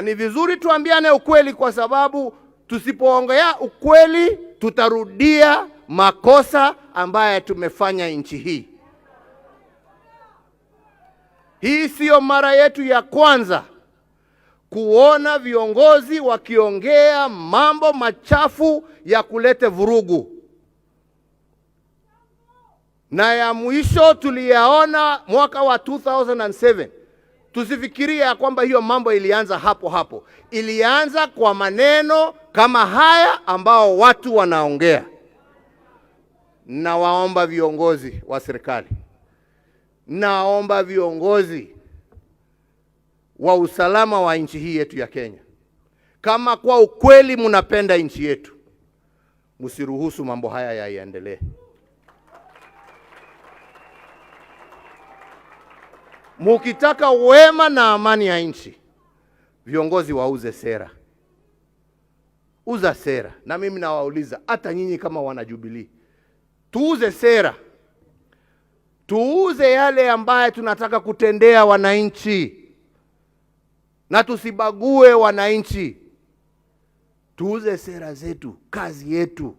Ni vizuri tuambiane ukweli, kwa sababu tusipoongea ukweli tutarudia makosa ambaye tumefanya nchi hii. Hii sio mara yetu ya kwanza kuona viongozi wakiongea mambo machafu ya kulete vurugu. Na ya mwisho tuliyaona mwaka wa 2007. Tusifikiria kwamba hiyo mambo ilianza hapo hapo. Ilianza kwa maneno kama haya ambao watu wanaongea. Na waomba viongozi wa serikali, naomba viongozi wa usalama wa nchi hii yetu ya Kenya, kama kwa ukweli mnapenda nchi yetu, msiruhusu mambo haya yaendelee. Mukitaka wema na amani ya nchi, viongozi wauze sera. Uza sera. Na mimi nawauliza, hata nyinyi kama wana Jubilee, tuuze sera. Tuuze yale ambaye tunataka kutendea wananchi, na tusibague wananchi. Tuuze sera zetu, kazi yetu.